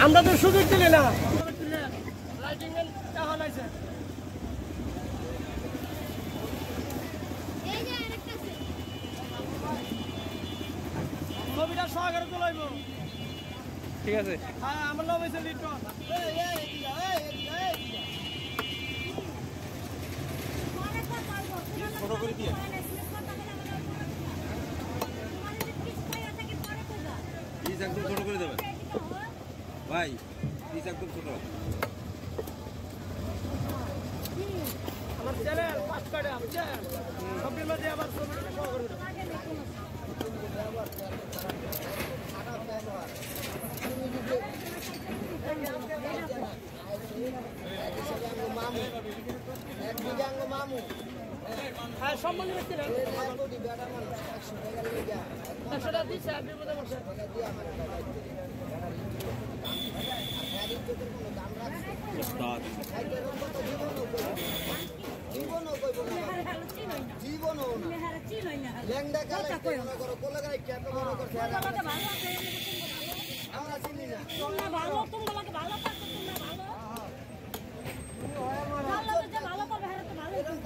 আমরা তো সুযোগ দিলে না লাইটিং এর টাকা নাইছে এই যে আরেকটা আছে ছবিটা সহকারে তোলাইবো ঠিক আছে হ্যাঁ আমার নাম হইছে লিটন ছোট করে দিয়ে প্লিজ একদম ছোট করে দেবেন ভাই প্লিজ একদম ছোট আমার চ্যানেল পাস করে আমি চ্যানেল সবই মধ্যে আবার ছবিটা সহ করে দেব মামু এক বিজাঙ্গ মামু হ্যাঁ সম্মান ব্যক্তি না 100 টাকা দিছে আপনি বলে বসে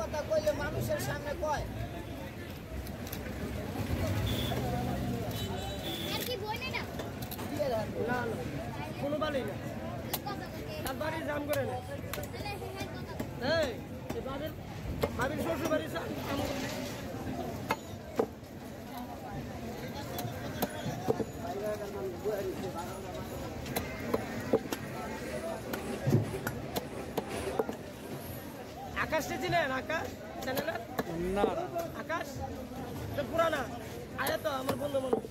কথা কইলে মানুষের সামনে কয় না কোনো বাড়ি না তার বাড়ি জাম করে না বাড়ির শ্বশুর বাড়ি আকাশটা চিনেন আকাশ চ্যানেলের না আকাশ পুরানা আয়া তো আমার বন্ধু মানুষ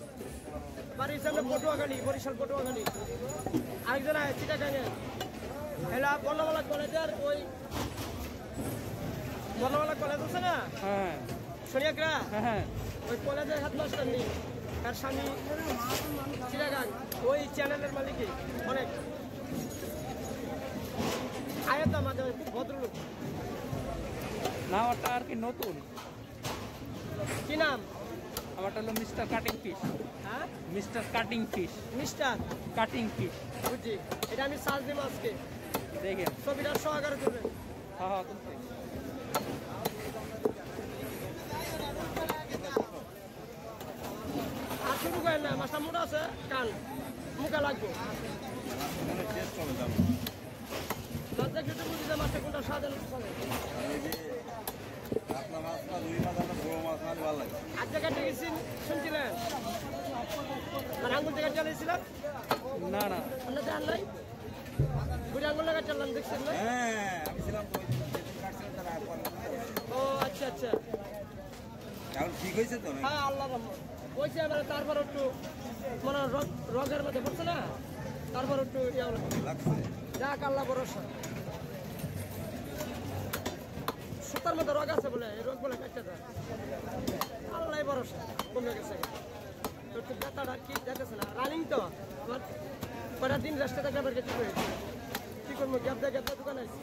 বাড়ির সামনে পটুয়াখালী বরিশাল পটুয়াখালী আরেকজন আয় চিটাগাঙে এলা বর্ণমালা কলেজের ওই বর্ণমালা কলেজ আছে না হ্যাঁ শরিয়াকরা হ্যাঁ ওই কলেজের হেডমাস্টার নেই তার স্বামী চিটাগাং ওই চ্যানেলের মালিকই অনেক আয়া তো আমাদের ভদ্রলোক না ওটা আর কি নতুন কি নাম আমারটা হলো মিস্টার কাটিং ফিশ হ্যাঁ mister cutting fish mister cutting fish বুঝছি এটা আমি সার্চ দিব আজকে দেখেন ছবিটা সহকারে করবেন হ্যাঁ হ্যাঁ তুলতে আর শুরু করেন না মাথা মোটা আছে কান মুখা লাগবে লজ্জা কিছু বুঝতে মাছটা কোনটা সাজানো চলে আট জায়গায় গেছি শুনছিলেন মানে আঙ্গুল জায়গায় চালিয়েছিলাম না না আপনার জান নাই বুড়ি আঙ্গুল জায়গায় চালাম দেখছেন না ও আচ্ছা আচ্ছা এখন ঠিক হয়েছে তো হ্যাঁ আল্লাহ রহমান হয়েছে এবারে তারপর একটু মানে রগের মধ্যে পড়ছে না তারপর একটু ইয়ে লাগছে যাক আল্লাহ ভরসা সুতার মধ্যে রোগ আছে বলে এই রোগ বলে কাটতে দেয় আল্লাহ ভরসা কমে গেছে একটু ব্যথাটা কি যেতেছে না রানিং তো কটা দিন রেস্টে থাকলে আবার কিছু কি করবো গ্যাপ দোকান আছে